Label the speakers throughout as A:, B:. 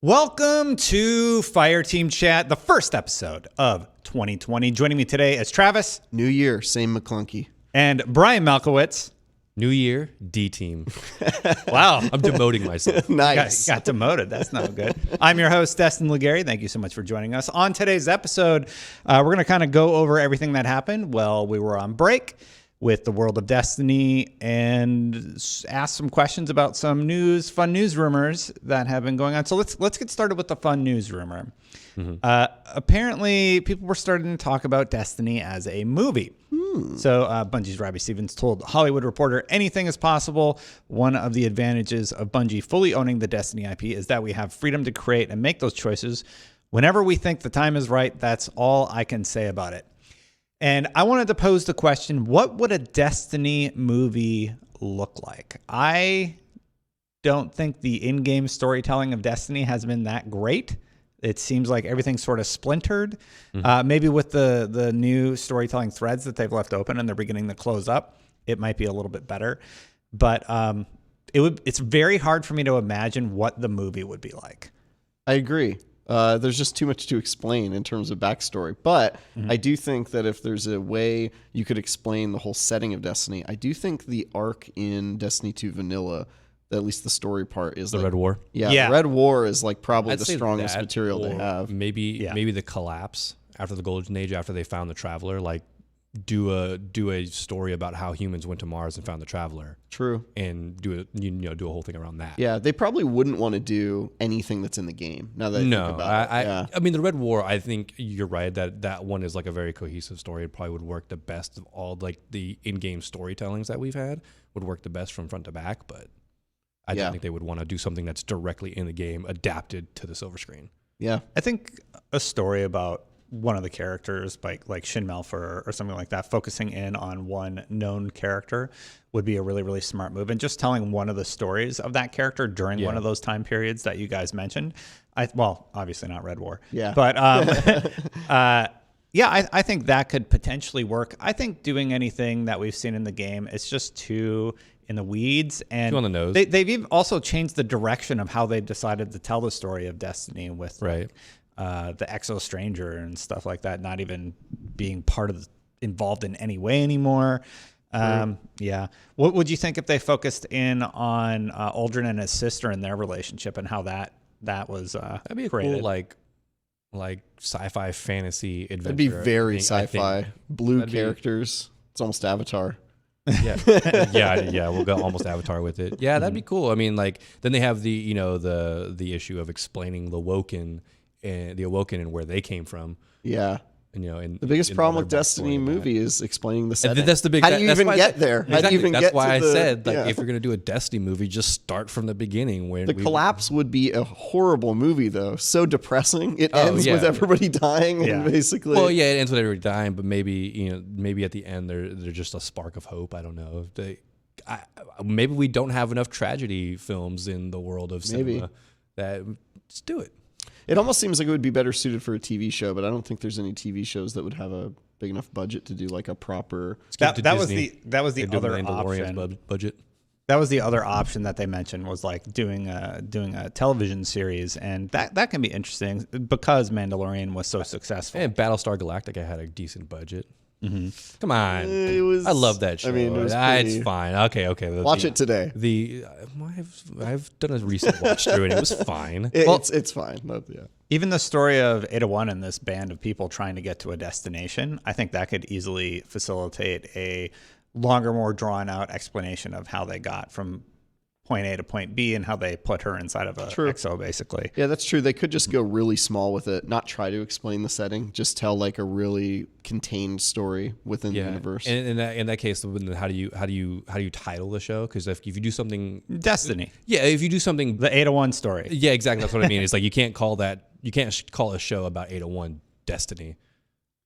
A: Welcome to Fireteam Chat, the first episode of 2020. Joining me today is Travis.
B: New year, same McClunky.
A: And Brian Malkowitz.
C: New year, D-team.
A: Wow.
C: I'm demoting myself.
B: Nice.
A: Got demoted. That's not good. I'm your host, Destin Legary. Thank you so much for joining us. On today's episode, we're going to kind of go over everything that happened while we were on break with the world of Destiny and ask some questions about some fun news rumors that have been going on. So let's get started with the fun news rumor. Mm-hmm. Apparently, people were starting to talk about Destiny as a movie. So Bungie's Robbie Stevens told Hollywood Reporter, anything is possible. One of the advantages of Bungie fully owning the Destiny IP is that we have freedom to create and make those choices whenever we think the time is right. That's all I can say about it. And I wanted to pose the question, what would a Destiny movie look like? I don't think the in-game storytelling of Destiny has been that great. It seems like everything's sort of splintered. Maybe with the new storytelling threads that they've left open and they're beginning to close up, it might be a little bit better. But it's very hard for me to imagine what the movie would be like.
B: I agree. There's just too much to explain in terms of backstory. But I do think that if there's a way you could explain the whole setting of Destiny, I do think the arc in Destiny 2 Vanilla, at least the story part, is
C: the
B: like,
C: Red War.
B: Yeah, the Red War is like probably
C: I'd
B: the
C: say
B: strongest
C: that,
B: material they have.
C: Maybe the collapse after the Golden Age, after they found the Traveler, like do a story about how humans went to Mars and found the Traveler.
B: True.
C: And do a whole thing around that.
B: Yeah, they probably wouldn't want to do anything that's in the game. Now that I think about it.
C: I mean, the Red War, I think you're right that one is like a very cohesive story. It probably would work the best of all, like the in-game storytellings that we've had would work the best from front to back, but I don't think they would want to do something that's directly in the game adapted to the silver screen.
B: Yeah.
A: I think a story about one of the characters, like Shin Malphur or something like that, focusing in on one known character would be a really, really smart move. And just telling one of the stories of that character during one of those time periods that you guys mentioned. Obviously not Red War.
B: Yeah.
A: But I think that could potentially work. I think doing anything that we've seen in the game, it's just too in the weeds. And
C: too on the nose.
A: They've even also changed the direction of how they decided to tell the story of Destiny with the Exo Stranger and stuff like that, not even being involved in any way anymore. Yeah. What would you think if they focused in on Aldrin and his sister and their relationship and how that was
C: That'd be
A: created?
C: a cool like sci-fi fantasy adventure.
B: That'd be very sci-fi. Blue characters. It's almost Avatar.
C: Yeah, we'll go almost Avatar with it. Yeah, that'd be cool. I mean, like then they have the the issue of explaining the Awoken and where they came from.
B: Yeah.
C: And
B: the biggest problem with Destiny movie is explaining the setting.
C: That's the big.
B: How do you even get there?
C: Exactly.
B: How do you even
C: that's
B: get
C: why
B: to
C: I said if you're gonna do a Destiny movie, just start from the beginning. Where
B: the collapse would be a horrible movie, though. So depressing. It ends with everybody dying, and basically.
C: Well, yeah, it ends with everybody dying, but maybe at the end there's just a spark of hope. I don't know. Maybe we don't have enough tragedy films in the world of cinema. Just do it.
B: It almost seems like it would be better suited for a TV show, but I don't think there's any TV shows that would have a big enough budget to do like a proper.
A: That was the other option.
C: Budget.
A: That was the other option that they mentioned was like doing a television series, and that can be interesting because Mandalorian was so successful.
C: And Battlestar Galactica had a decent budget.
A: Mm-hmm.
C: Come on, I love that show.
B: I mean,
C: it's fine. Okay.
B: Watch it today.
C: I've done a recent watch through, and it was fine.
B: It's fine.
A: Even the story of Ada One and this band of people trying to get to a destination, I think that could easily facilitate a longer, more drawn out explanation of how they got from point A to point B and how they put her inside of a EXO, basically.
B: Yeah, that's true. They could just go really small with it, not try to explain the setting, just tell like a really contained story within the universe.
C: And in that case, how do you title the show? Because if you do something
A: Destiny,
C: if you do something
A: the Ada One story,
C: exactly, that's what I mean. It's like you can't call a show about Ada One Destiny,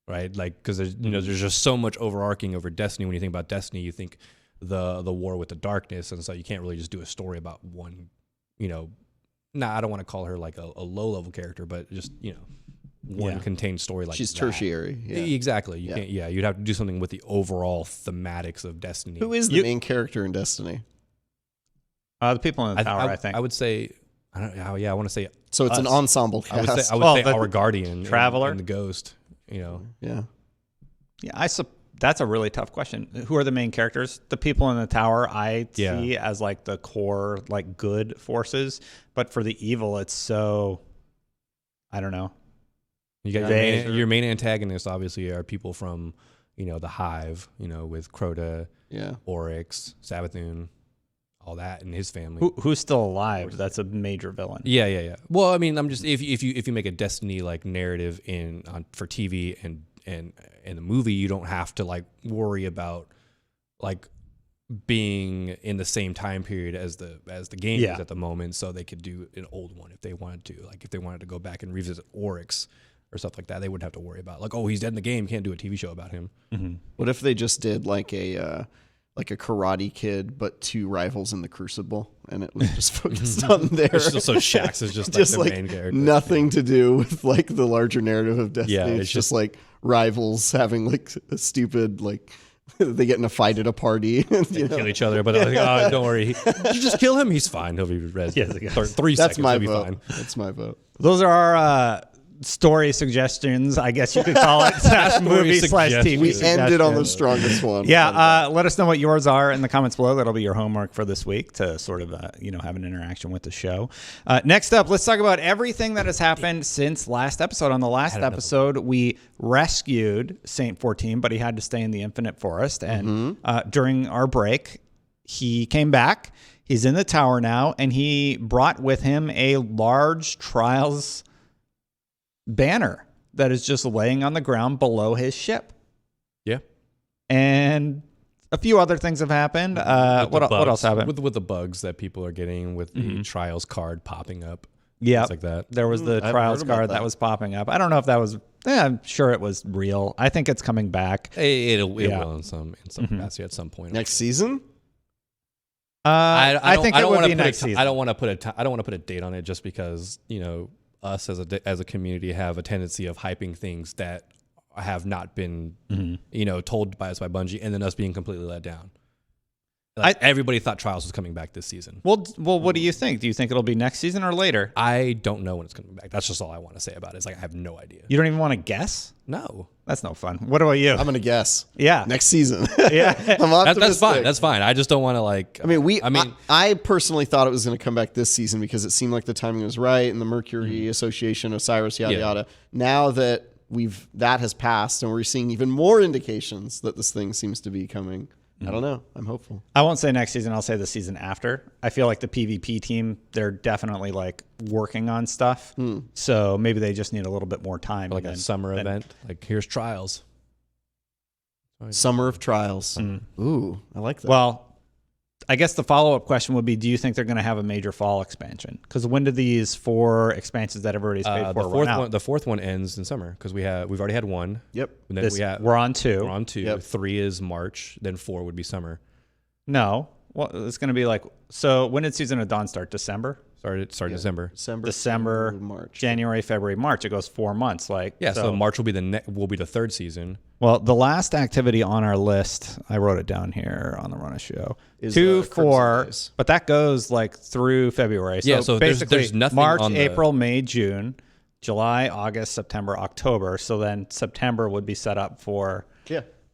C: right? Like because there's just so much overarching over Destiny. When you think about Destiny, you think the war with the darkness, and so you can't really just do a story about one. I don't want to call her like a low level character, but just one contained story like
B: she's
C: that.
B: Tertiary. Yeah.
C: Exactly. You can't. Yeah, you'd have to do something with the overall thematics of Destiny.
B: Who is the main character in Destiny?
A: The people in the tower, I think.
C: I would say I don't. Oh, yeah, I want to say.
B: So it's an
A: Us.
B: ensemble
C: I
B: cast.
C: would say. I would
A: Well,
C: say
A: the
C: our guardian,
A: Traveler?
C: and the ghost. You know.
B: Yeah.
A: Yeah, that's a really tough question. Who are the main characters? The people in the tower I
C: Yeah.
A: see as like the core, like good forces, but for the evil, it's so, I don't know.
C: You got
A: They-
C: your main antagonists. Obviously, are people from the Hive. With Crota,
B: Yeah.
C: Oryx, Savathun, all that, and his family.
A: Who's still alive? That's a major villain.
C: Yeah. Well, I mean, I'm just if you make a Destiny like narrative for TV and the movie, you don't have to like worry about like being in the same time period as the game is at the moment, so they could do an old one if they wanted to. Like if they wanted to go back and revisit Oryx or stuff like that, they wouldn't have to worry about like, oh, he's dead in the game, can't do a TV show about him.
A: Mm-hmm.
B: What if they just did like a Karate Kid, but 2 rivals in the Crucible, and it was just focused on there.
C: It's just so Shax is just,
B: just
C: like the main character.
B: nothing to do with like the larger narrative of Destiny.
C: Yeah,
B: it's just like rivals having like a stupid like they get in a fight at a party and
C: Kill each other, but like, oh, don't worry, you just kill him. He's fine. He'll be res.
A: Yes, I guess.
C: 3
B: That's
C: seconds.
B: my
C: He'll be
B: vote.
C: fine.
B: That's my vote.
A: Those are our story suggestions, I guess you could call it. / movie / TV
B: We ended on the
A: suggestions.
B: strongest one.
A: Yeah, let us know what yours are in the comments below. That'll be your homework for this week to sort of, have an interaction with the show. Next up, let's talk about everything that has happened since last episode. On the last episode, we rescued Saint 14, but he had to stay in the Infinite Forest. And during our break, he came back. He's in the tower now, and he brought with him a large Trials banner that is just laying on the ground below his ship.
C: Yeah.
A: And a few other things have happened. What else happened?
C: With the bugs that people are getting with the Trials card popping up.
A: Yeah,
C: Things like that.
A: There was the
B: I've
A: Trials
B: heard about
A: card that was popping up. I don't know if that was. I'm sure it was real. I think it's coming back.
C: It will in some capacity at some point.
B: Next season?
A: I think it would be next season.
C: I don't want to put a date on it just because us as a community have a tendency of hyping things that have not been told by us by Bungie, and then us being completely let down. Everybody thought Trials was coming back this season.
A: Well, what do you think? Do you think it'll be next season or later?
C: I don't know when it's coming back. That's just all I want to say about it. It's like I have no idea.
A: You don't even want to guess?
C: No,
A: That's no fun. What about you?
B: I'm going to guess.
A: Yeah.
B: Next season.
A: Yeah.
B: I'm optimistic.
C: that's fine. That's fine. I just don't want to like.
B: I personally thought it was going to come back this season because it seemed like the timing was right and the Mercury Association, Osiris, yada yada. Now that that has passed and we're seeing even more indications that this thing seems to be coming. I don't know. I'm hopeful.
A: I won't say next season. I'll say the season after. I feel like the PvP team, they're definitely like working on stuff. So maybe they just need a little bit more time.
C: Like a summer event. Like here's Trials.
B: Summer of Trials. Ooh, I like that.
A: Well, I guess the follow-up question would be, do you think they're going to have a major fall expansion? Because when do these 4 expansions that everybody's paid for run out?
C: The 4th one ends in summer because we've already had 1.
B: Yep.
C: And then
A: we're on 2.
C: We're on 2.
B: Yep.
C: 3 is March. Then 4 would be summer.
A: No. Well, it's going to be like, so when did Season of Dawn start? December?
C: Started December.
B: December, March.
A: January, February, March. It goes 4 months.
C: So March will be the 3rd season.
A: Well, the last activity on our list, I wrote it down here on the Run a Show.
B: Is,
A: 2,
B: Crimson
A: 4,
B: Days.
A: but that goes like through February. So,
C: so
A: basically
C: there's nothing
A: March,
C: on the-
A: April, May, June, July, August, September, October. So then September would be set up for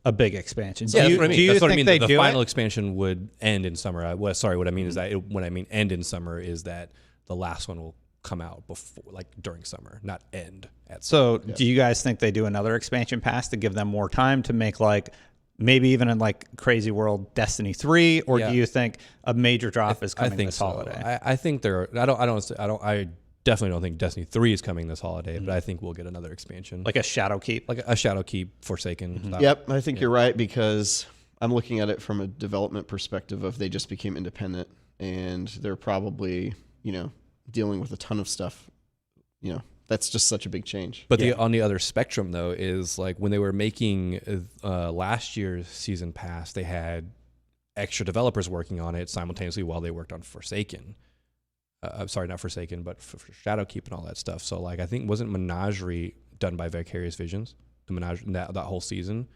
A: a big expansion.
C: Yeah, that's what I mean.
A: Do you
C: That's what I
A: think
C: mean.
A: they
C: The
A: do
C: final
A: it?
C: expansion would end in summer. What I mean is that when I mean end in summer is that the last one will come out before, like during summer, not end at summer.
A: So do you guys think they do another expansion pass to give them more time to make like maybe even in like Crazy World Destiny 3, or do you think a major drop is coming this holiday?
C: I think there. I definitely don't think Destiny 3 is coming this holiday, but I think we'll get another expansion,
A: Like a Shadow Keep?
C: like a Shadowkeep Forsaken. Style.
B: Yep, I think you're right because I'm looking at it from a development perspective of they just became independent and they're probably, dealing with a ton of stuff. That's just such a big change.
C: But on the other spectrum, though, is like when they were making last year's season pass, they had extra developers working on it simultaneously while they worked on Forsaken. I'm sorry, not Forsaken, but for Shadowkeep and all that stuff. So, like, I think wasn't Menagerie done by Vicarious Visions? The Menagerie that whole season,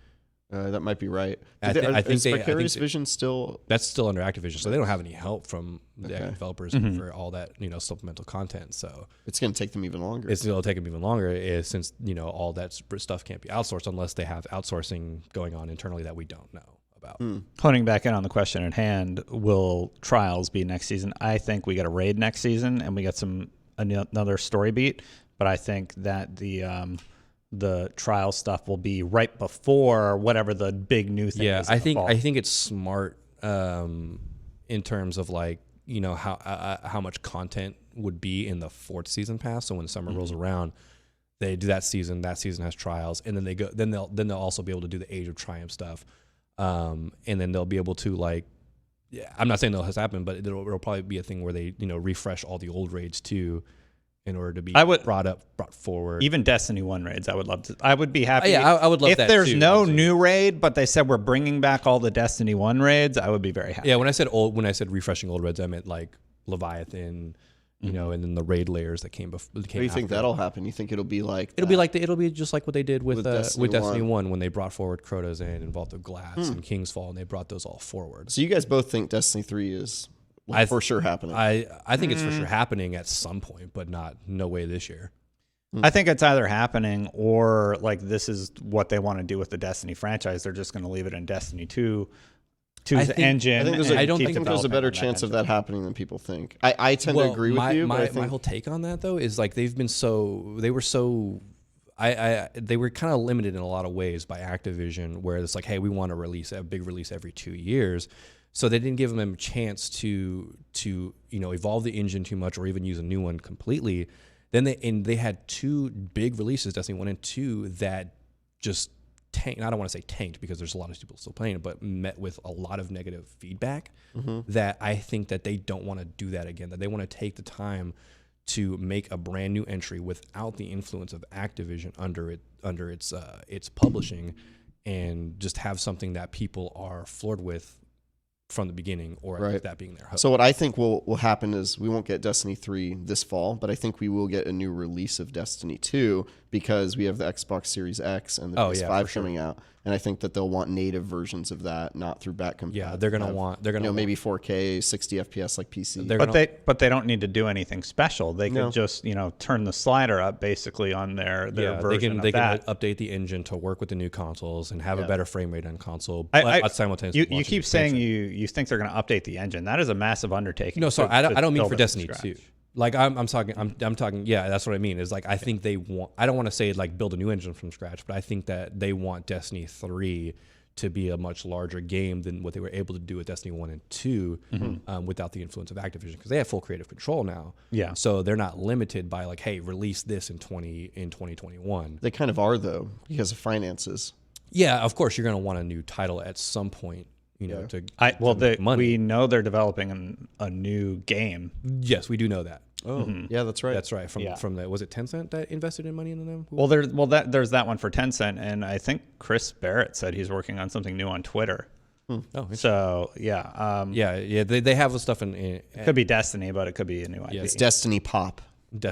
B: That might be right.
C: I think
B: Is
C: they- I
B: Vicarious
C: think they-
B: Vision still?
C: That's still under Activision, so they don't have any help from the
B: Okay.
C: developers for all that supplemental content. So
B: It's going to take them even longer.
C: it's going to take them even longer, since all that stuff can't be outsourced unless they have outsourcing going on internally that we don't know about.
A: Honing back in on the question at hand, will Trials be next season? I think we get a raid next season and we get another story beat, but I think that the trial stuff will be right before whatever the big new thing is.
C: I think it's smart in terms of how much content would be in the 4th season pass. So when summer rolls around, they do that season. That season has trials, and then they'll also be able to do the Age of Triumph stuff, and then they'll be able to I'm not saying that has happened, but it'll probably be a thing where they refresh all the old raids too, in order to be brought forward.
A: Even Destiny 1 raids, I would love to. I would be happy.
C: I would love
A: if
C: that
A: there's
C: too,
A: no
C: honestly.
A: new raid, but they said we're bringing back all the Destiny 1 raids, I would be very happy.
C: Yeah, when I said refreshing old raids, I meant like Leviathan, and then the raid layers that came before.
B: What do you think that'll happen? You think it'll be like?
C: It'll be just like what they did with Destiny
B: 1.
C: 1 when they brought forward Crota's and Vault of Glass and King's Fall, and they brought those all forward.
B: So you guys both think Destiny 3 is for sure happening?
C: I think it's for sure happening at some point, but no way this year.
A: I think it's either happening or this is what they want to do with the Destiny franchise. They're just going to leave it in Destiny 2's engine.
B: I think there's
A: and
B: a better
A: keep
B: chance of
A: developing
B: that happening than people think. I tend to agree with you. But I think
C: my whole take on that though is they were kind of limited in a lot of ways by Activision, where it's hey, we want to release a big release every 2 years. So they didn't give them a chance to evolve the engine too much or even use a new one completely. Then they had 2 big releases, Destiny 1 and 2, that just tanked. I don't want to say tanked because there's a lot of people still playing it, but met with a lot of negative feedback. That I think that they don't want to do that again. That they want to take the time to make a brand new entry without the influence of Activision under its publishing, and just have something that people are floored with from the beginning, or at least that being their hope.
B: So what I think will happen is we won't get Destiny 3 this fall, but I think we will get a new release of Destiny 2 because we have the Xbox Series X and the PS5 coming out. And I think that they'll want native versions of that, not through back compat.
C: Yeah, they're gonna want
B: maybe 4K, 60 FPS like PC.
A: But they don't need to do anything special. They could just turn the slider up basically on their version
C: they
A: of that.
C: can update the engine to work with the new consoles and have a better frame rate on console.
A: I
C: Simultaneously,
A: you keep saying you think they're going to update the engine. That is a massive undertaking.
C: No, sorry, I don't mean
A: build
C: for
A: it from
C: Destiny
A: scratch.
C: 2. I'm talking. Yeah, that's what I mean. Is I think they want. I don't want to say build a new engine from scratch, but I think that they want Destiny 3 to be a much larger game than what they were able to do with Destiny 1 and 2 without the influence of Activision, because they have full creative control now.
A: Yeah.
C: So they're not limited by hey, release this in 2021.
B: They kind of are though because of finances.
C: Yeah, of course you're going to want a new title at some point. To make money.
A: We know they're developing a new game.
C: Yes, we do know that.
B: Oh, yeah, that's right.
C: That's right. From the, was it Tencent that invested in money into them?
A: There's that one for Tencent, and I think Chris Barrett said he's working on something new on Twitter.
C: Oh,
A: so yeah,
C: they have stuff in.
A: It could be Destiny, but it could be a new IP.
B: It's Destiny Pop.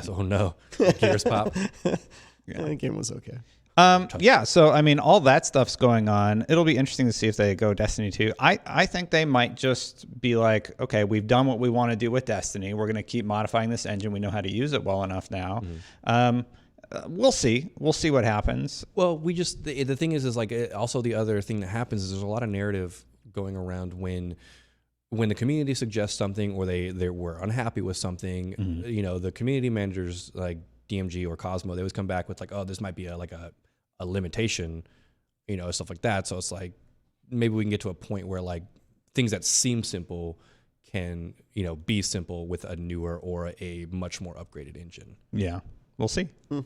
C: Oh no, Gears Pop.
B: The game was okay.
A: So I mean, all that stuff's going on. It'll be interesting to see if they go Destiny 2. I think they might just be okay, we've done what we want to do with Destiny. We're going to keep modifying this engine. We know how to use it well enough now. We'll see. We'll see what happens.
C: Well, the thing is also the other thing that happens is there's a lot of narrative going around when the community suggests something or they were unhappy with something. The community managers like DMG or Cosmo, they always come back with this might be a limitation, stuff like that. So it's maybe we can get to a point where things that seem simple can, be simple with a newer or a much more upgraded engine.
A: Yeah, we'll see.
C: Yeah.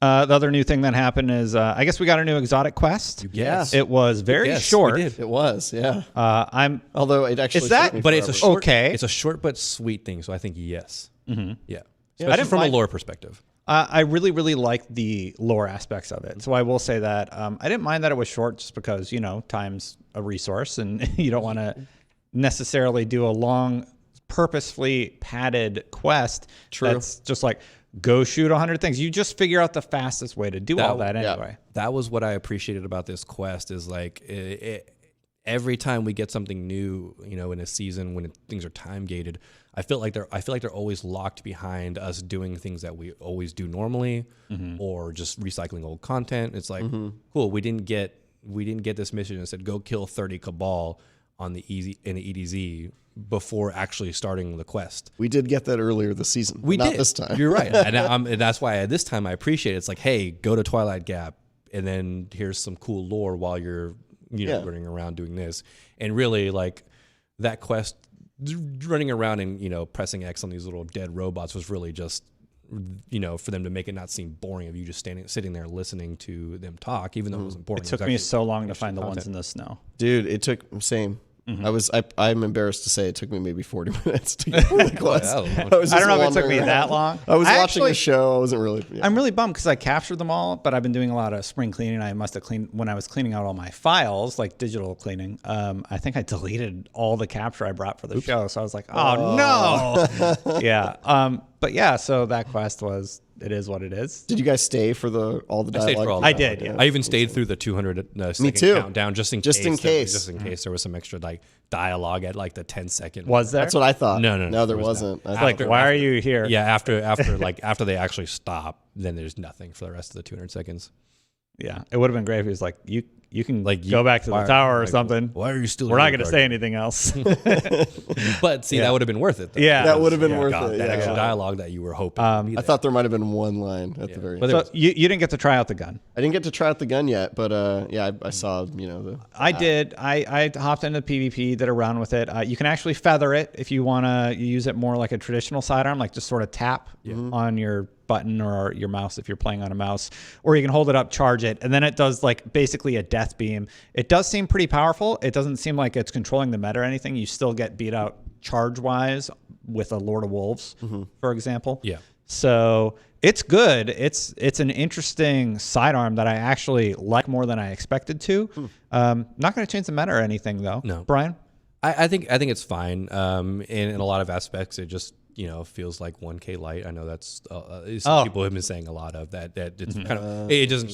A: The other new thing that happened is I guess we got a new exotic quest.
B: Yes.
A: It was very short.
C: We did.
B: It was, yeah.
A: Although
B: it actually
A: is that?
B: took me
C: But it's a
B: forever.
C: short,
A: Okay.
C: It's a short but sweet thing. So I think yes. Mm-hmm. Yeah.
A: I
C: Especially
A: didn't
C: from a
A: mind-
C: lore perspective.
A: I really, really liked the lore aspects of it. So I will say that I didn't mind that it was short just because, time's a resource and you don't want to necessarily do a long, purposefully padded quest.
B: True.
A: That's just go shoot 100 things. You just figure out the fastest way to do all that anyway.
C: That was what I appreciated about this quest is like every time we get something new, in a season when things are time gated, I feel like they're always locked behind us doing things that we always do normally, or just recycling old content. It's like, cool, we didn't get this mission and said go kill 30 Cabal in the EDZ before actually starting the quest.
B: We did get that earlier this season.
C: We
B: not
C: did
B: this time.
C: You're right, and that's why this time I appreciate it. It's like, hey, go to Twilight Gap, and then here's some cool lore while you're running around doing this. And really, like, that quest, running around and pressing X on these little dead robots was really just for them to make it not seem boring of you just sitting there listening to them talk, even though it wasn't boring.
A: It took me so long to find the ones in the snow.
B: Dude, it took same. I'm embarrassed to say it took me maybe 40 minutes to get through the quest.
A: I don't know if it took me that long.
B: I was watching a show. I wasn't really. Yeah.
A: I'm really bummed because I captured them all, but I've been doing a lot of spring cleaning. I must have cleaned when I was cleaning out all my files, like digital cleaning. I think I deleted all the capture I brought for the show. So I was like, oh no. Yeah. But yeah, so that quest it is what it is.
B: Did you guys stay for all the dialogue?
A: I did. Yeah.
C: I even stayed through the 200 second countdown just in case there was some extra like dialogue at like the 10-second.
A: Was there?
B: That's what I thought.
C: No,
B: there wasn't.
A: Why are you here?
C: Yeah, after they actually stop, then there's nothing for the rest of the 200 seconds.
A: Yeah, it would have been great if he was like, you can like go back to the tower or something.
C: Why are you still?
A: We're not going to say anything else.
C: But see, that would have been worth it. Though.
A: Yeah,
B: that would have been worth it.
C: That extra dialogue that you were hoping.
B: I thought there might have been one line at the very end.
A: So you didn't get to try out the gun.
B: I didn't get to try out the gun yet, but I saw
A: I did. I hopped into PvP, did a run with it. You can actually feather it if you want to use it more like a traditional sidearm, like just sort of tap on your button or your mouse if you're playing on a mouse, or you can hold it up, charge it, and then it does like basically a death beam. It does seem pretty powerful. It doesn't seem like it's controlling the meta or anything. You still get beat out charge wise with a Lord of Wolves, for example.
C: Yeah.
A: So it's good. It's an interesting sidearm that I actually like more than I expected to. Not going to change the meta or anything though.
C: No,
A: Brian.
C: I think it's fine. In a lot of aspects, it just feels like 1K light. I know that's some people have been saying a lot of that it's kind of it doesn't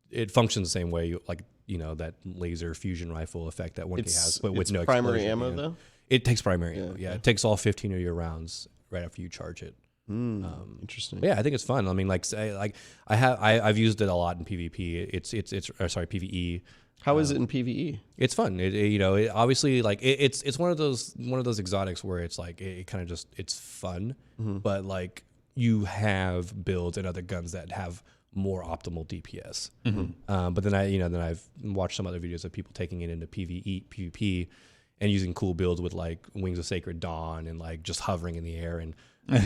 C: it functions the same way like that laser fusion rifle effect that 1K has, but with no
B: primary ammo though.
C: It takes primary ammo. Yeah, it takes all 15 of your rounds right after you charge it.
B: Interesting.
C: Yeah, I think it's fun. I mean, I've used it a lot in PvP. It's PvE.
B: How is it in PvE?
C: It's fun. It obviously like it's one of those exotics where it's like it kind of just it's fun, but like you have builds and other guns that have more optimal DPS. But then I've watched some other videos of people taking it into PvP and using cool builds with like Wings of Sacred Dawn and like just hovering in the air and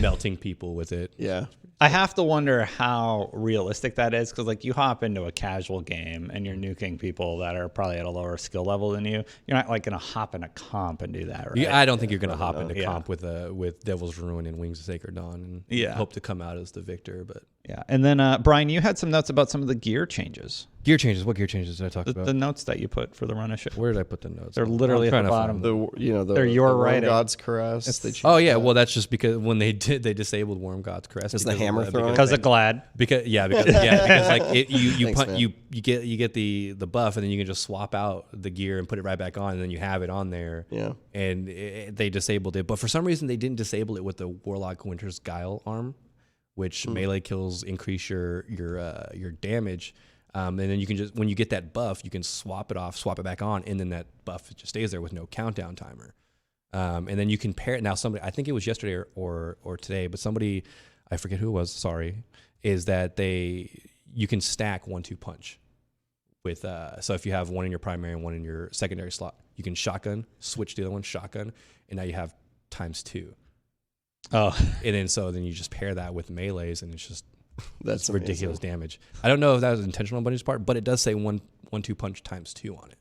C: melting people with it.
B: Yeah.
A: I have to wonder how realistic that is, because like you hop into a casual game and you're nuking people that are probably at a lower skill level than you. You're not like going to hop in a comp and do that, right?
C: I don't think you're going to hop into comp with Devil's Ruin and Wings of Sacred Dawn and hope to come out as the victor. But
A: yeah. And then Brian, you had some notes about some of the gear changes.
C: Gear changes. What gear changes did I talk about?
A: The notes that you put for the run of shit.
C: Where did I put the notes?
A: They're literally at the bottom.
B: They're
A: your
B: Worm God's Caress.
C: Oh yeah, well that's just because when they disabled Worm God's Caress.
B: Is the hammer throwing?
A: Because of Glad.
C: Because like you get the buff and then you can just swap out the gear and put it right back on and then you have it on there.
B: Yeah.
C: And they disabled it, but for some reason they didn't disable it with the Warlock Winter's Guile arm, which melee kills increase your damage. And then you can just, when you get that buff, you can swap it back on, and then that buff just stays there with no countdown timer. And then you can pair it. Now, somebody, I think it was yesterday or today, but somebody, I forget who it was, sorry, is that you can stack 1-2 punch with, so if you have one in your primary and one in your secondary slot, you can shotgun, switch the other one, shotgun, and now you have ×2.
A: Oh.
C: And then you just pair that with melees, and it's just,
B: that's
C: ridiculous damage. I don't know if that was intentional on Bungie's part, but it does say 1-2 punch ×2 on it.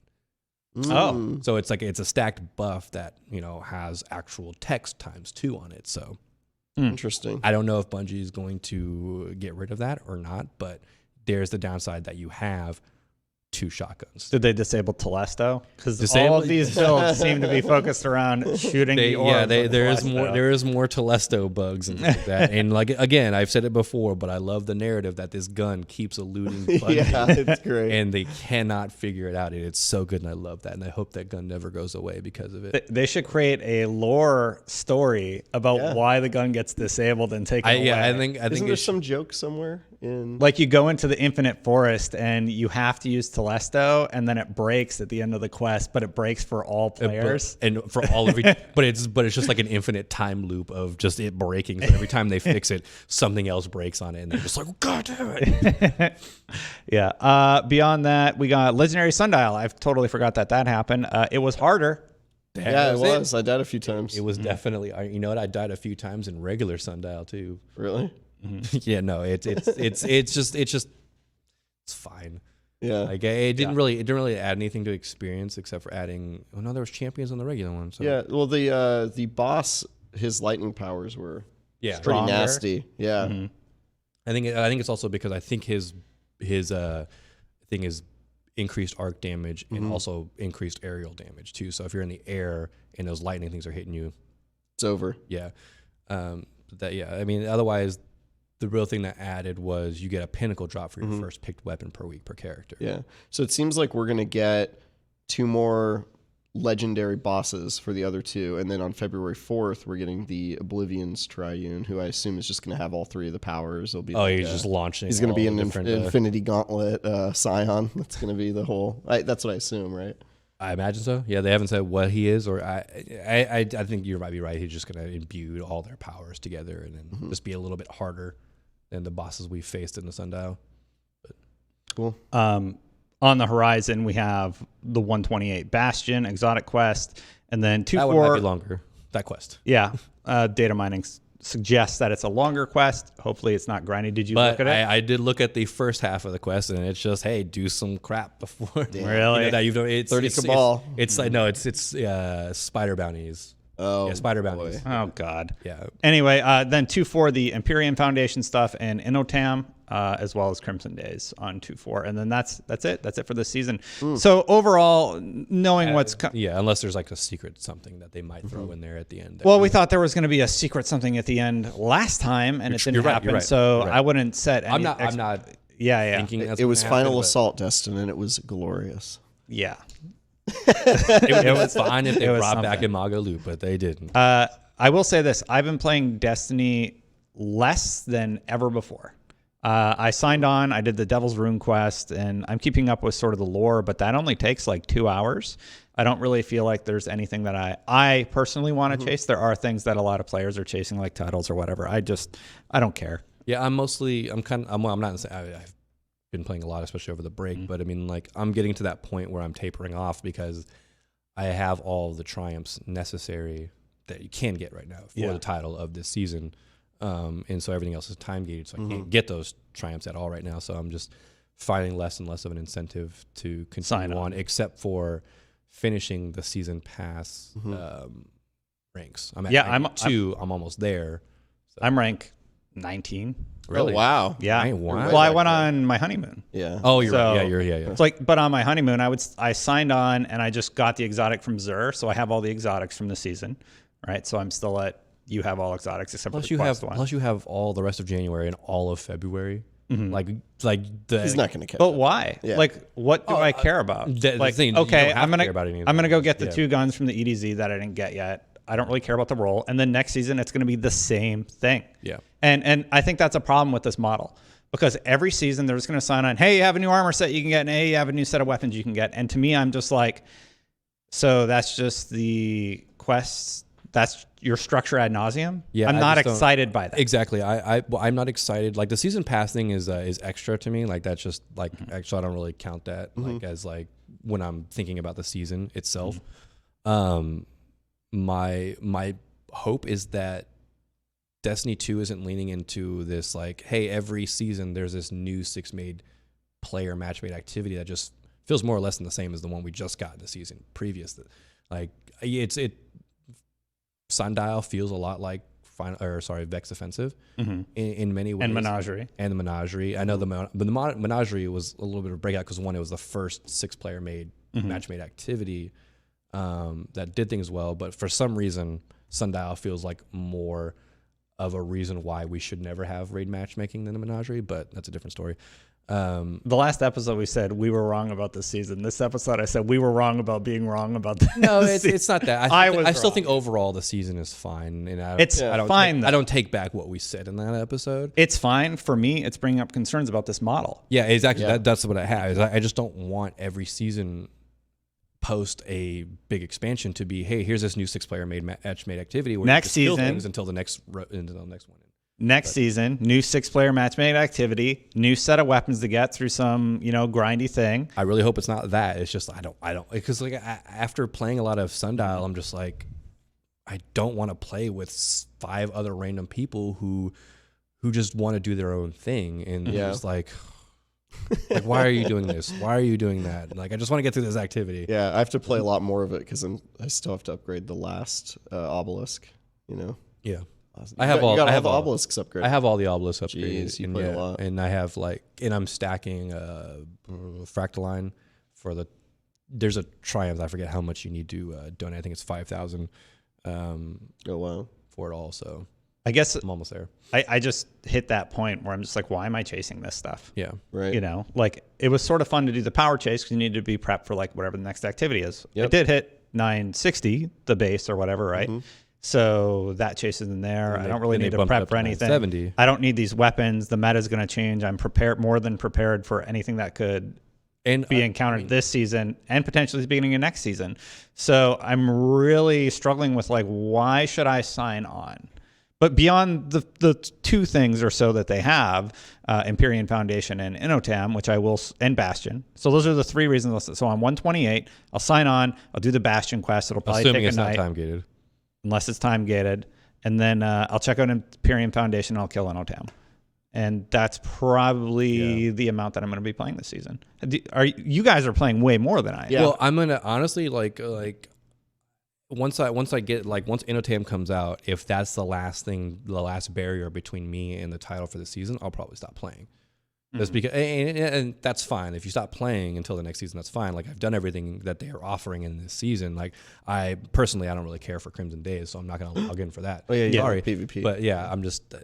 A: Oh,
C: so it's like it's a stacked buff that has actual text ×2 on it. So
B: interesting.
C: I don't know if Bungie is going to get rid of that or not, but there's the downside that you have 2 shotguns.
A: Did they disable Telesto? Because all
C: Disable-
A: of these builds seem to be focused around shooting the orbs. with
C: there is more.
A: Telesto.
C: There is more Telesto bugs and things like that. And like again, I've said it before, but I love the narrative that this gun keeps eluding Bungie,
B: Yeah, it's great.
C: and they cannot figure it out. And it's so good, and I love that. And I hope that gun never goes away because of it.
A: They should create a lore story about why the gun gets disabled and taken away.
C: I think
B: Isn't there
C: it's
B: some joke somewhere in?
A: Like you go into the Infinite Forest and you have to use Telesto, and then it breaks at the end of the quest, but it breaks for all players.
C: and for all of it, but it's just like an infinite time loop of just it breaking. So every time they fix it, something else breaks on it, and they're just like, God damn it.
A: Yeah. Beyond that, we got Legendary Sundial. I've totally forgot that happened. It was harder.
B: Yeah, it was. I died a few times.
C: It was definitely. You know what? I died a few times in regular Sundial too.
B: Really?
C: Yeah, no, it's just fine.
B: Yeah.
C: Like it didn't really add anything to experience except for adding. Oh no, there was champions on the regular one. So.
B: Yeah. Well, the boss, his lightning powers were pretty
A: Stronger.
B: nasty. Yeah.
C: Mm-hmm. I think it's also because I think his thing is increased arc damage and also increased aerial damage too. So if you're in the air and those lightning things are hitting you,
B: It's over.
C: yeah. I mean, otherwise, the real thing that added was you get a pinnacle drop for your first picked weapon per week per character.
B: Yeah. So it seems like we're gonna get 2 more legendary bosses for the other 2, and then on February 4th we're getting the Oblivion's Triune, who I assume is just gonna have all 3 of the powers. It'll be
C: He's just launching.
B: He's gonna be an
C: different.
B: Infinity Gauntlet Scion. That's gonna be the whole. That's what I assume, right?
C: I imagine so. Yeah, they haven't said what he is, or I think you might be right. He's just gonna imbue all their powers together and then just be a little bit harder than the bosses we faced in the Sundial.
B: Cool.
A: On the horizon, we have the 128 Bastion Exotic Quest, and then
C: That one might
A: 2-4.
C: be longer. That quest.
A: Yeah, data mining suggests that it's a longer quest. Hopefully, it's not grindy. Did you look
C: But
A: at it?
C: I did look at the first half of the quest, and it's just, hey, do some crap before.
A: Really?
C: That you've done. It's
B: 30 Cabal.
C: It's like no, it's spider bounties.
B: Oh,
C: Yeah, spider
B: boy.
C: bounties.
A: Oh God.
C: Yeah.
A: Anyway, then 2-4, the Imperium Foundation stuff, and Innotam, as well as Crimson Days on 2-4, and then that's it. That's it for this season. So overall, knowing what's
C: Yeah, unless there's like a secret something that they might throw in there at the end.
A: well, we thought there was going to be a secret something at the end last time, and it didn't
C: you're right,
A: happen.
C: you're right,
A: So
C: you're right.
A: I wouldn't set any.
C: I'm not
A: Yeah.
C: thinking that's
B: It was
C: gonna happen,
B: Final
C: but
B: Assault, Destin, and it was glorious.
A: Yeah.
C: It was fine if they
A: it was
C: brought back
A: something.
C: Imago Loop, but they didn't.
A: I will say this: I've been playing Destiny less than ever before. I signed on. I did the Devil's Rune quest, and I'm keeping up with sort of the lore, but that only takes like 2 hours. I don't really feel like there's anything that I personally want to chase. There are things that a lot of players are chasing, like titles or whatever. I don't care.
C: Yeah, I'm not I've been playing a lot, especially over the break, but I mean, like, I'm getting to that point where I'm tapering off because I have all the triumphs necessary that you can get right now for the title of this season. And so everything else is time gated, so I can't get those triumphs at all right now. So I'm just finding less and less of an incentive to continue on, except for finishing the season pass ranks. I'm at 2. I'm almost there. So.
A: I'm rank 19.
B: Really? Oh, wow.
A: Yeah.
C: Wow.
A: Well, I went on my honeymoon.
B: Yeah.
C: Oh, you're
A: So-
C: right. Yeah.
A: It's like, but on my honeymoon, I signed on and I just got the exotic from Zur, so I have all the exotics from the season, right? So I'm still at. You have all exotics except for the quest one.
C: Plus you have all the rest of January and all of February. Like the.
B: He's not going to catch
A: But
B: up.
A: why?
B: Yeah.
A: Like, what do I care about?
C: the
A: Like,
C: thing, you
A: okay,
C: don't have
A: I'm
C: to
A: gonna
C: care about any of
A: I'm gonna go
C: those.
A: get the
C: Yeah.
A: 2 guns from the EDZ that I didn't get yet. I don't really care about the role. And then next season, it's gonna be the same thing.
C: Yeah.
A: And I think that's a problem with this model. Because every season they're just going to sign on, hey, you have a new armor set you can get, and hey, you have a new set of weapons you can get. And to me, I'm just like, so that's just the quests. That's your structure ad nauseum.
C: Yeah,
A: I'm
C: I
A: not
C: just don't-
A: excited by that.
C: Exactly. I'm not excited. Like the season pass thing is extra to me. Like that's just like actually I don't really count that like as like when I'm thinking about the season itself. My hope is that Destiny 2 isn't leaning into this like, hey, every season there's this new 6-made player match-made activity that just feels more or less the same as the one we just got in the season previous. Like Sundial feels a lot like Vex offensive in many ways.
A: And Menagerie.
C: And the Menagerie. I know the Menagerie was a little bit of a breakout because, one, it was the first 6-player made match-made activity that did things well. But for some reason, Sundial feels like more of a reason why we should never have raid matchmaking than the Menagerie, but that's a different story.
A: The last episode we said we were wrong about this season. This episode I said we were wrong about being wrong about this.
C: No, it's not that. I still
A: wrong.
C: think overall the season is fine, and
A: I don't fine.
C: I don't take back what we said in that episode.
A: It's fine for me. It's bringing up concerns about this model.
C: Yeah, exactly. Yeah. That's what I have. Is I just don't want every season post a big expansion to be, hey, here's this new 6-player match-made activity. Where
A: next
C: you just
A: season
C: things until the next one.
A: Next season, new 6-player match-made activity, new set of weapons to get through some, grindy thing.
C: I really hope it's not that. It's just I don't because after playing a lot of Sundial, I'm just like, I don't want to play with 5 other random people who just want to do their own thing, and it's like, why are you doing this? Why are you doing that? Like, I just want to get through this activity.
B: Yeah, I have to play a lot more of it because I still have to upgrade the last obelisk.
C: Yeah.
B: I have all the obelisks upgraded.
C: I have all the obelisks upgraded.
B: Jeez, you play a lot.
C: And I have and I'm stacking Fractaline for there's a Triumph. I forget how much you need to donate. I think it's 5,000.
B: Oh wow.
C: For it all. So
A: I guess
C: I'm almost there.
A: I just hit that point where I'm just like, why am I chasing this stuff?
C: Yeah.
B: Right.
A: It was sort of fun to do the power chase because you needed to be prepped for whatever the next activity is.
B: Yep.
A: I did hit 960, the base or whatever, right? Mm-hmm. So that chase is in there. I don't really need to prep for anything.
C: 70.
A: I don't need these weapons. The meta is going to change. I'm more than prepared for anything that could be encountered this season and potentially the beginning of next season. So I'm really struggling with why should I sign on? But beyond the 2 things or so that they have, Empyrean Foundation and Innotam, which I will, and Bastion. So those are the 3 reasons. So on 128, I'll sign on. I'll do the Bastion quest. It'll probably
C: assuming
A: take
C: it's
A: a night.
C: Not time gated.
A: Unless it's time gated. And then I'll check out Empyrean Foundation and I'll kill Innotam. And that's probably the amount that I'm going to be playing this season. You guys are playing way more than I am.
B: Yeah.
C: Well, I'm going to honestly once Innotam comes out, if that's the last barrier between me and the title for the season, I'll probably stop playing. Just because, and that's fine. If you stop playing until the next season, that's fine. I've done everything that they are offering in this season. I don't really care for Crimson Days, so I'm not going to log in for that.
B: Oh yeah,
C: sorry,
B: PvP.
C: But yeah, I'm just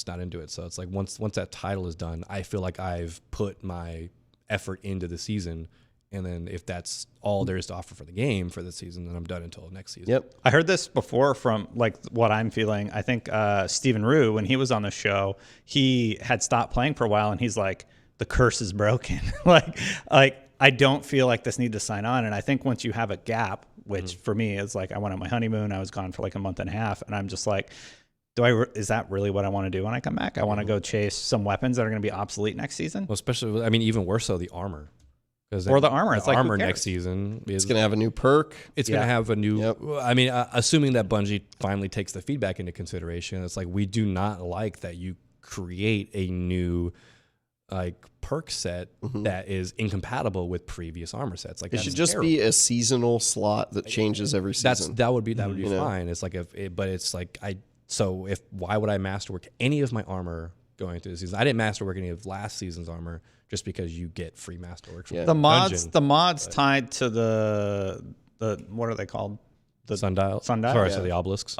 C: not into it. So it's once that title is done, I feel like I've put my effort into the season. And then if that's all there is to offer for the game for this season, then I'm done until next season.
B: Yep.
A: I heard this before from what I'm feeling. I think Stephen Rue, when he was on the show, he had stopped playing for a while and he's like, the curse is broken. I don't feel like this need to sign on. And I think once you have a gap, which for me is I went on my honeymoon, I was gone for a month and a half, and I'm just like, is that really what I want to do when I come back? I want to go chase some weapons that are going to be obsolete next season.
C: Well, especially, even worse so, the armor.
A: Or the armor. It's
C: armor next season.
B: It's going to have a new perk.
C: It's going to have a new... Yep. Assuming that Bungie finally takes the feedback into consideration, it's we do not like that you create a new perk set that is incompatible with previous armor sets.
B: It should just be a seasonal slot that changes every season.
C: That would be fine. It's why would I masterwork any of my armor going through the season? I didn't masterwork any of last season's armor just because you get free masterwork from
A: the mods tied to the what are they called? The
C: Sundial.
A: Sorry,
C: so the obelisks.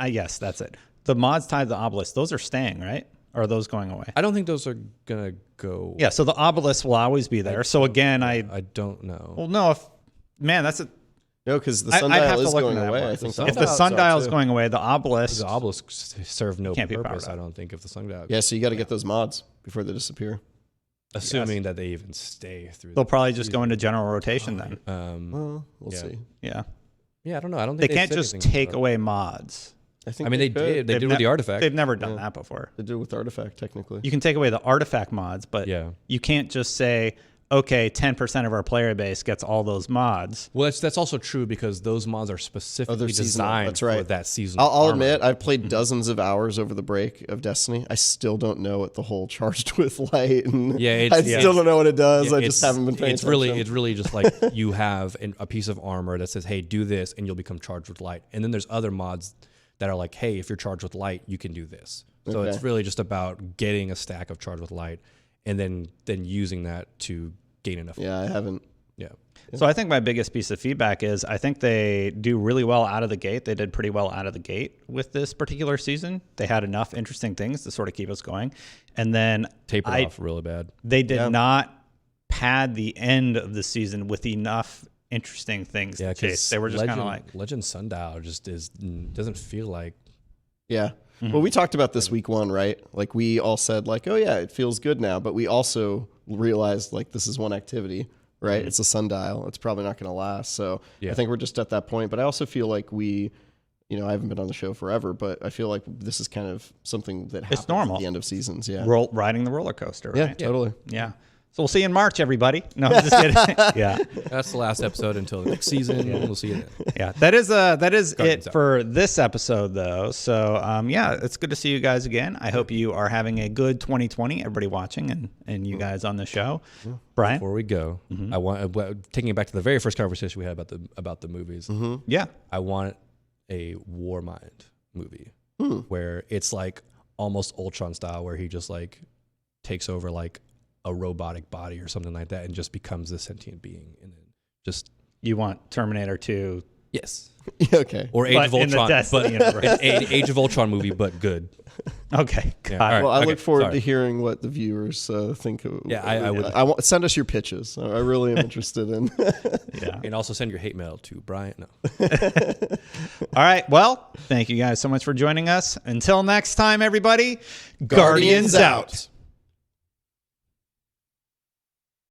A: Yes, that's it. The mods tied to the obelisks, those are staying, right? Or are those going away?
C: I don't think those are gonna go.
A: Yeah, so the obelisk will always be there. So again, I
C: don't know.
A: Well, no, that's a
B: no, because the Sundial is going away. I think
A: if the Sundial is going away, the obelisks
C: serve no purpose. I don't think if the Sundial.
B: Yeah, so you got to get those mods before they disappear.
C: Assuming that they even stay through.
A: They'll probably just go into general rotation then.
B: Well, we'll see.
A: Yeah.
C: Yeah, I don't know. I don't think
A: they can't just take away mods.
B: I think
C: they did. They did with the artifact.
A: They've never done that before.
B: They did with artifact, technically.
A: You can take away the artifact mods, but you can't just say, okay, 10% of our player base gets all those mods.
C: Well, that's also true because those mods are specifically designed for that season.
B: I'll admit, I've played dozens of hours over the break of Destiny. I still don't know what the whole charged with light and I still don't know what it does. I just haven't been paying attention.
C: It's really just you have a piece of armor that says, hey, do this and you'll become charged with light. And then there's other mods that are like, hey, if you're charged with light, you can do this. So
B: Okay.
C: it's really just about getting a stack of charged with light and then using that to gain enough.
B: Yeah, I haven't.
C: Yeah.
A: So I think my biggest piece of feedback is I think they do really well out of the gate. They did pretty well out of the gate with this particular season. They had enough interesting things to sort of keep us going. And then
C: Tapered off really bad.
A: they did not pad the end of the season with enough interesting things to chase. They were just kind of like
C: Legend Sundial just doesn't feel like.
B: Yeah. Well, we talked about this week 1, right? Like we all said like, oh yeah, it feels good now. But we also realized like this is one activity, right? It's a sundial. It's probably not going to last. So I think we're just at that point. But I also feel like I haven't been on the show forever, but I feel like this is kind of something that happens
A: normal
B: at the end of seasons. Yeah.
A: riding the roller coaster. Right?
B: Yeah, totally.
A: Yeah. So we'll see you in March, everybody. No, I'm just kidding. Yeah.
C: That's the last episode until the next season. We'll see you then.
A: Yeah. That is
C: Guardians
A: it for this episode, though. So, yeah, it's good to see you guys again. I hope you are having a good 2020, everybody watching and you guys on the show. Brian?
C: Before we go, I want taking it back to the very first conversation we had about the movies.
A: Yeah.
C: I want a War Mind movie where it's like almost Ultron style, where he just like takes over like a robotic body or something like that and just becomes a sentient being, and then just
A: You want Terminator 2.
C: yes,
B: Okay.
C: or Age
A: But
C: of
A: in the
C: Ultron,
A: Destiny
C: but
A: universe.
C: an Age of Ultron movie, but good.
A: Okay.
C: Yeah,
A: Got
C: all
A: it.
C: right.
B: Well, I
C: Okay,
B: look forward
C: sorry.
B: to hearing what the viewers think.
C: Yeah, I would.
B: Send us your pitches. I really am interested in.
A: Yeah.
C: And also send your hate mail to Brian. No.
A: All right. Well, thank you guys so much for joining us. Until next time, everybody, Guardians out.